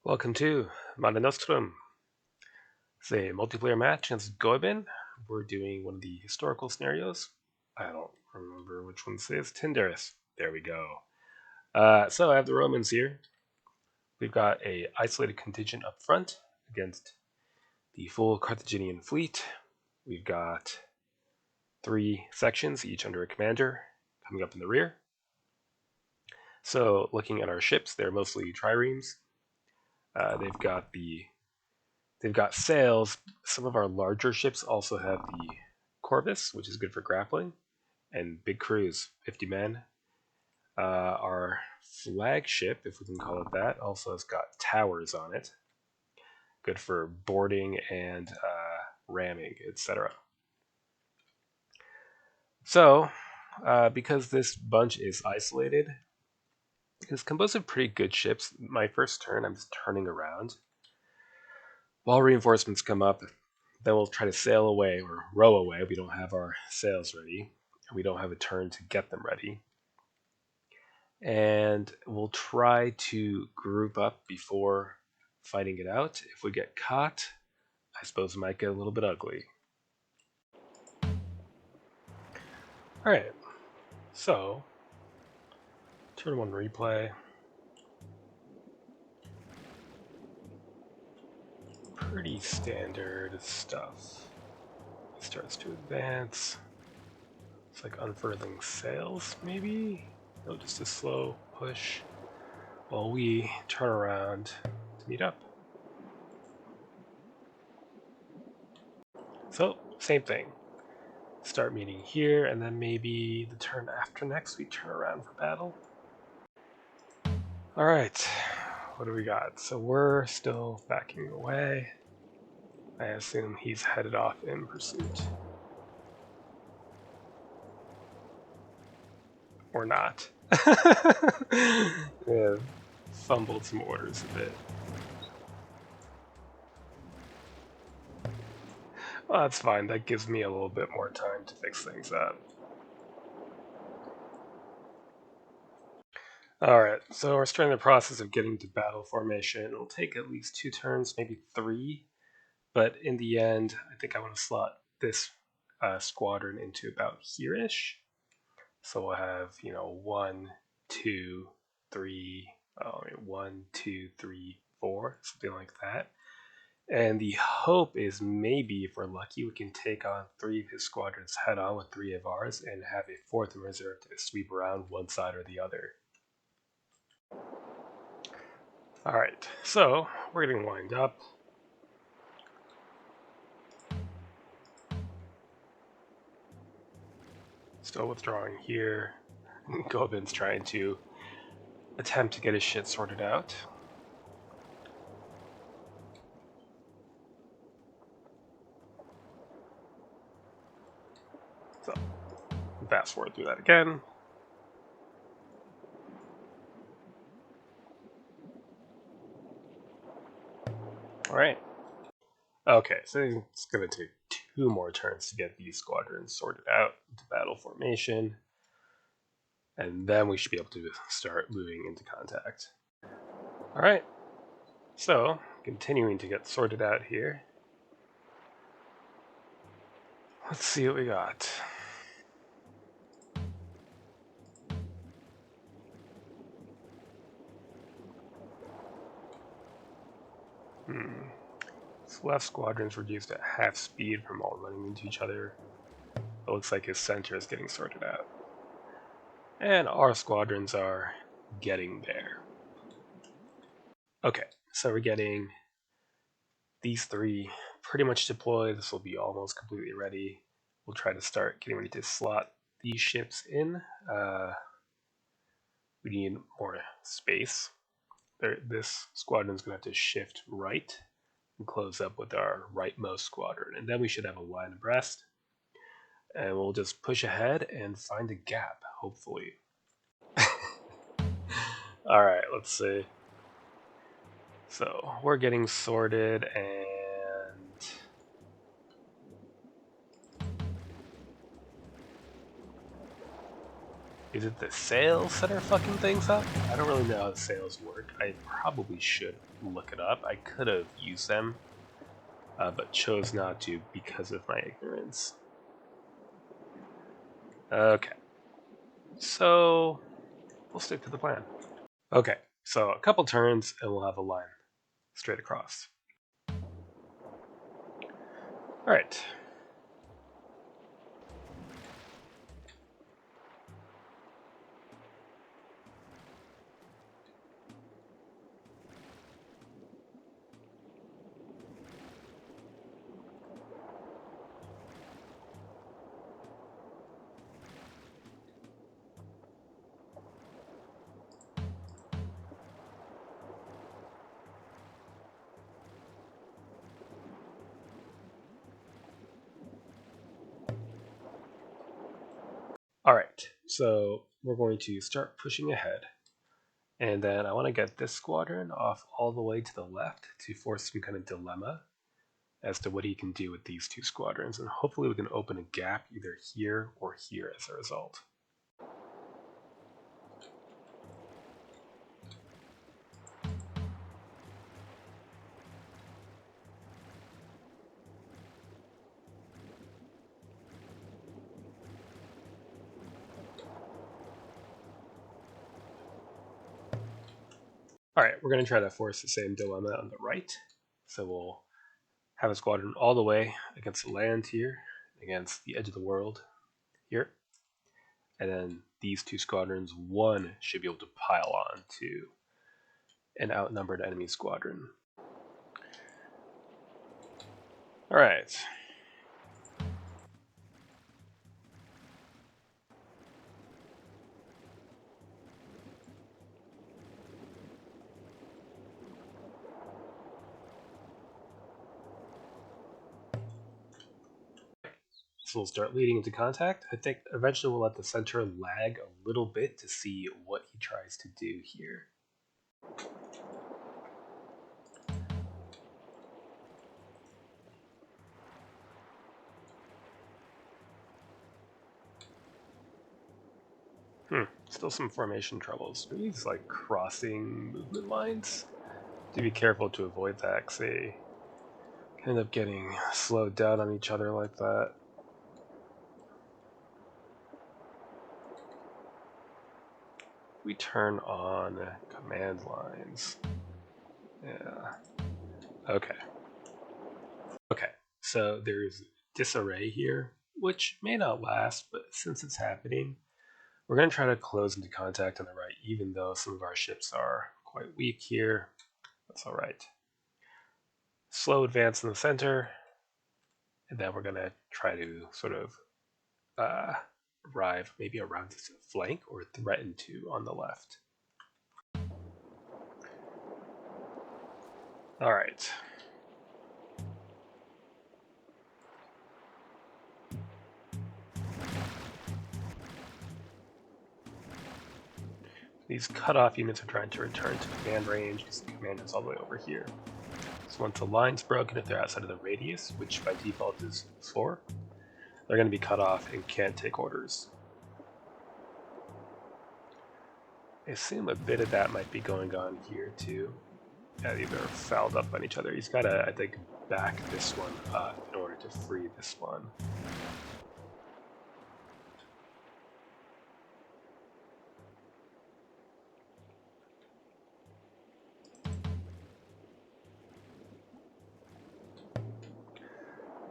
Welcome to Mare Nostrvm. It's a multiplayer match against Goeben. We're doing one of the historical scenarios. I don't remember which one this is. Tyndaris. There we go. So I have the Romans here. We've got a isolated contingent up front against the full Carthaginian fleet. We've got 3 sections, each under a commander, coming up in the rear. So looking at our ships, they're mostly triremes. They've got sails. Some of our larger ships also have the Corvus, which is good for grappling, and big crews, 50 men. Our flagship, if we can call it that, also has got towers on it, good for boarding and ramming, etc. So, because this bunch is isolated, it's composed of pretty good ships. My first turn, I'm just turning around. While reinforcements come up, then we'll try to sail away or row away. We don't have our sails ready, and we don't have a turn to get them ready. And we'll try to group up before fighting it out. If we get caught, I suppose it might get a little bit ugly. Alright, so turn 1 replay. Pretty standard stuff. He starts to advance. It's like unfurling sails, maybe? No, just a slow push while we turn around to meet up. So, same thing. Start meeting here, and then maybe the turn after next we turn around for battle. Alright, what do we got? So we're still backing away. I assume he's headed off in pursuit. Or not. Yeah, fumbled some orders a bit. Well, that's fine. That gives me a little bit more time to fix things up. Alright, so we're starting the process of getting to battle formation. It'll take at least 2 turns, maybe 3. But in the end, I think I want to slot this squadron into about here-ish. So we'll have, 1, 2, 3, 1, 2, 3, 4, something like that. And the hope is maybe, if we're lucky, we can take on 3 of his squadrons head on with 3 of ours and have a 4th in reserve to sweep around one side or the other. Alright, so we're getting lined up. Still withdrawing here. Goben's trying to attempt to get his shit sorted out. So, fast forward through that again. Alright. Okay, so it's going to take 2 more turns to get these squadrons sorted out into battle formation. And then we should be able to start moving into contact. Alright, so continuing to get sorted out here. Let's see what we got. His left squadron's reduced at half speed from all running into each other. It looks like his center is getting sorted out. And our squadrons are getting there. Okay, so we're getting these 3 pretty much deployed. This will be almost completely ready. We'll try to start getting ready to slot these ships in. We need more space. This squadron's going to have to shift right and close up with our rightmost squadron. And then we should have a line abreast. And we'll just push ahead and find a gap, hopefully. Alright, let's see. So, we're getting sorted, and Is it the sails that are fucking things up? I don't really know how the sails work. I probably should look it up. I could have used them, but chose not to because of my ignorance. Okay, so we'll stick to the plan. Okay, so a couple turns and we'll have a line straight across. Alright. Alright, so we're going to start pushing ahead. And then I want to get this squadron off all the way to the left to force some kind of dilemma as to what he can do with these two squadrons. And hopefully we can open a gap either here or here as a result. Alright, we're going to try to force the same dilemma on the right. So we'll have a squadron all the way against the land here, against the edge of the world here. And then these two squadrons, one should be able to pile on to an outnumbered enemy squadron. Alright. So we'll start leading into contact. I think eventually we'll let the center lag a little bit to see what he tries to do here. Still some formation troubles. Maybe he's like crossing movement lines. Do be careful to avoid that, because they end up getting slowed down on each other like that. We turn on command lines. Yeah. Okay. Okay, so there's disarray here, which may not last, but since it's happening, we're going to try to close into contact on the right, even though some of our ships are quite weak here. That's all right. Slow advance in the center, and then we're going to try to sort of arrive maybe around the flank or threaten to on the left. All right. These cutoff units are trying to return to command range because the command is all the way over here. So once the line's broken, if they're outside of the radius, which by default is 4, they're going to be cut off and can't take orders. I assume a bit of that might be going on here too. Yeah, these are fouled up on each other. He's got to, I think, back this one up in order to free this one.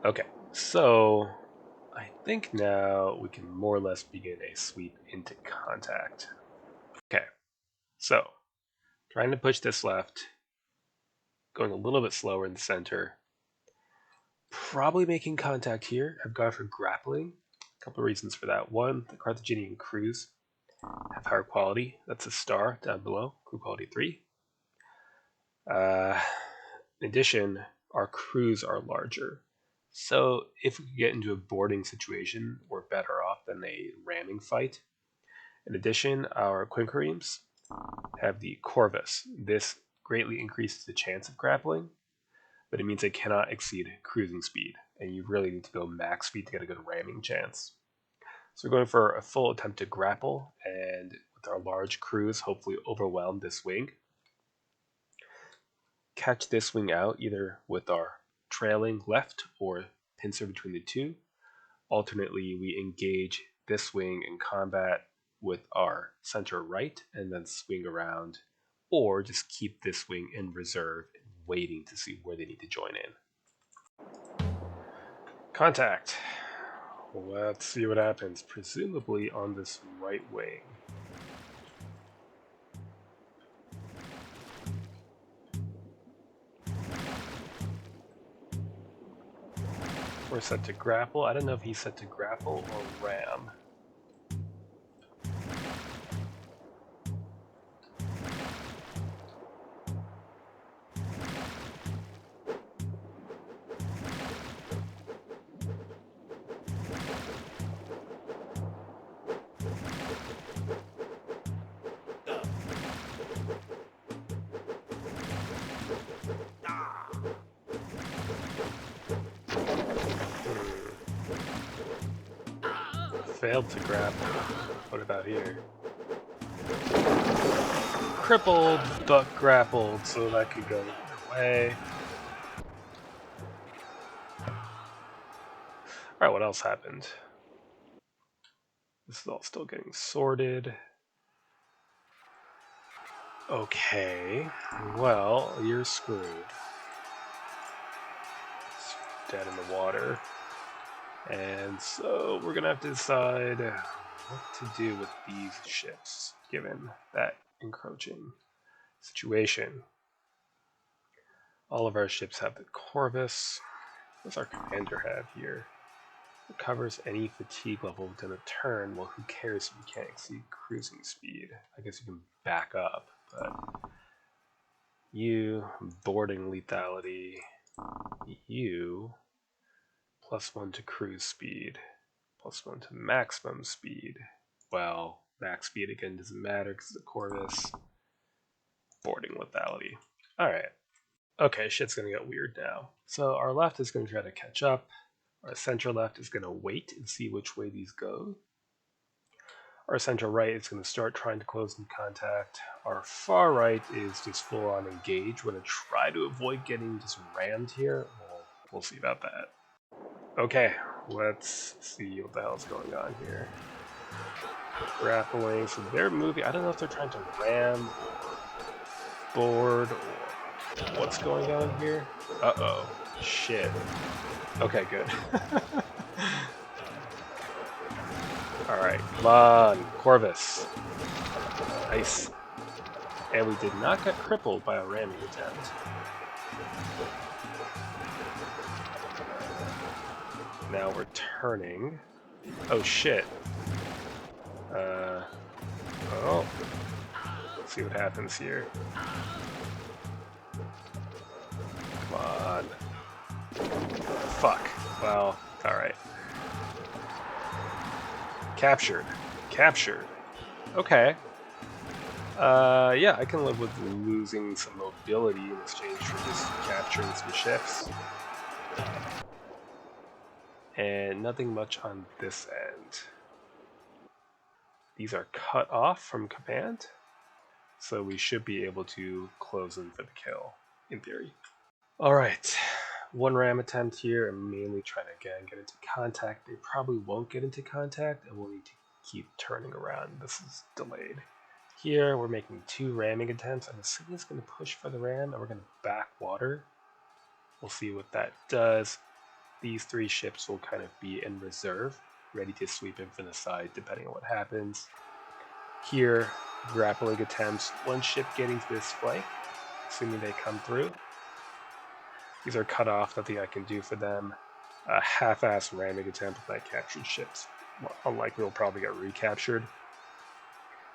Okay, so I think now we can more or less begin a sweep into contact. Okay, so trying to push this left, going a little bit slower in the center, probably making contact here. I've gone for grappling. A couple of reasons for that. One, the Carthaginian crews have higher quality. That's a star down below, crew quality 3. In addition, our crews are larger. So if we get into a boarding situation, we're better off than a ramming fight. In addition, our quinquiremes have the corvus. This greatly increases the chance of grappling, but it means they cannot exceed cruising speed, and you really need to go max speed to get a good ramming chance. So we're going for a full attempt to grapple, and with our large crews, hopefully overwhelm this wing. Catch this wing out either with our trailing left or pincer between the two. Alternately, we engage this wing in combat with our center right and then swing around, or just keep this wing in reserve waiting to see where they need to join in. Contact. Let's see what happens, presumably on this right wing. We're set to grapple. I don't know if he's set to grapple or ram. Failed to grapple. What about here? Crippled, but grappled, so that could go either way. Alright, what else happened? This is all still getting sorted. Okay, well, you're screwed. It's dead in the water. And so we're gonna have to decide what to do with these ships, given that encroaching situation. All of our ships have the Corvus. What's our commander have here? Recovers any fatigue level within a turn. Well, who cares if you can't exceed cruising speed? I guess you can back up, but you, boarding lethality, you, +1 to cruise speed, +1 to maximum speed. Well, max speed again doesn't matter because the Corvus, boarding lethality. Alright. Okay, shit's gonna get weird now. So our left is gonna try to catch up. Our center left is gonna wait and see which way these go. Our center right is going to start trying to close in contact. Our far right is just full on engage. We're going to try to avoid getting just rammed here. We'll see about that. Okay, let's see what the hell's going on here. Grappling, so they're moving. I don't know if they're trying to ram or board or what's going on here. Uh-oh, shit. Okay, good. Alright, come on, Corvus. Nice. And we did not get crippled by a ramming attempt. Now we're turning. Oh shit. Oh. Let's see what happens here. Come on. Fuck. Well, alright. Captured. Captured. Okay. Yeah, I can live with losing some mobility in exchange for just capturing some ships. And nothing much on this end. These are cut off from command, so we should be able to close in for the kill, in theory. Alright, one ram attempt here. I'm mainly trying to, again, get into contact. They probably won't get into contact, and we'll need to keep turning around. This is delayed. Here, we're making 2 ramming attempts. I'm assuming it's going to push for the ram, and we're going to back water. We'll see what that does. These 3 ships will kind of be in reserve, ready to sweep in from the side, depending on what happens. Here, grappling attempts. 1 ship getting to this flank, assuming they come through. These are cut off, nothing I can do for them. A half-ass ramming attempt with that captured ships. Unlikely will probably get recaptured.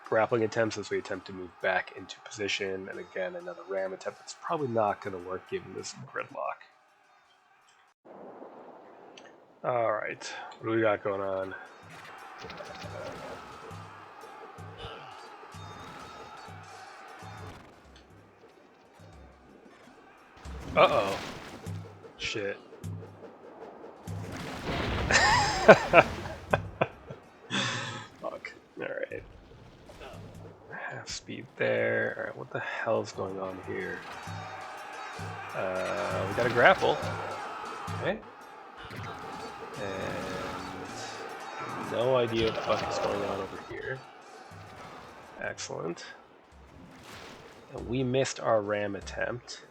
Grappling attempts as we attempt to move back into position, and again another ram attempt that's probably not going to work given this gridlock. Alright, what do we got going on? Uh-oh. Shit. there. Alright, what the hell's going on here? We got a grapple. Okay. And no idea what the fuck is going on over here. Excellent. And we missed our ram attempt.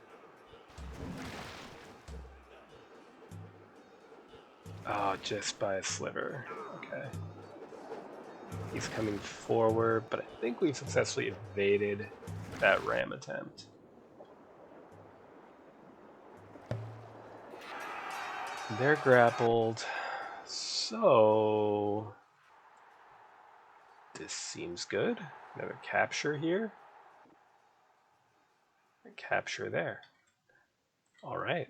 Oh, just by a sliver. Okay. He's coming forward, but I think we've successfully evaded that ram attempt. They're grappled, so this seems good. Another capture here. A capture there. All right.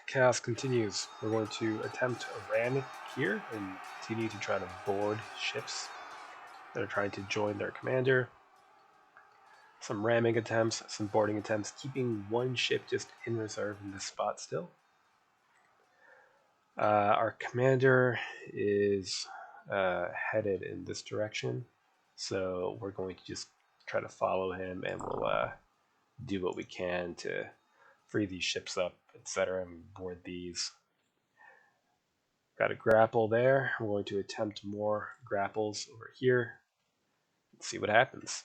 Chaos continues. We're going to attempt a ram here and continue to try to board ships that are trying to join their commander. Some ramming attempts, some boarding attempts, keeping one ship just in reserve in this spot still. Our commander is headed in this direction, so we're going to just try to follow him, and we'll do what we can to free these ships up, etc., and board these. Got a grapple there. We're going to attempt more grapples over here. Let's see what happens.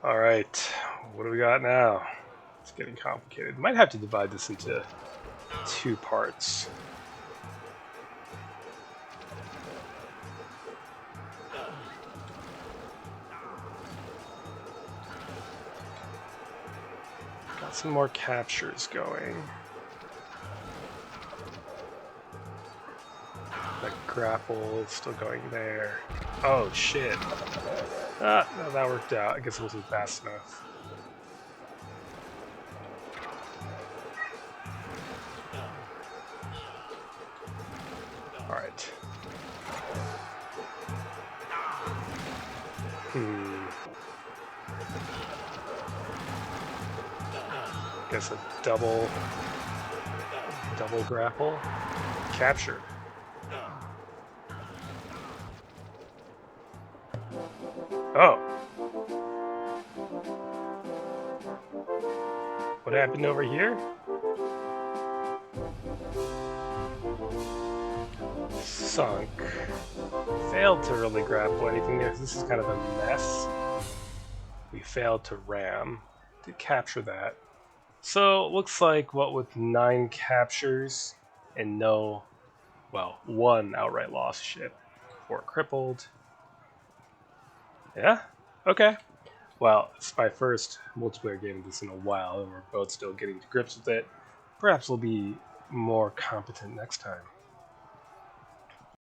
All right, what do we got now? It's getting complicated. Might have to divide this into 2 parts. Got some more captures going. That grapple is still going there. Oh shit. No, that worked out. I guess it wasn't fast enough. Alright. Guess a double grapple. Captured. Oh. What happened over here? Sunk. Failed to really grapple anything there. This is kind of a mess. We failed to ram. Did capture that. So it looks like what with 9 captures and no, well, 1 outright lost ship, 4 crippled. Yeah? Okay. Well, it's my first multiplayer game of this in a while, and we're both still getting to grips with it. Perhaps we'll be more competent next time.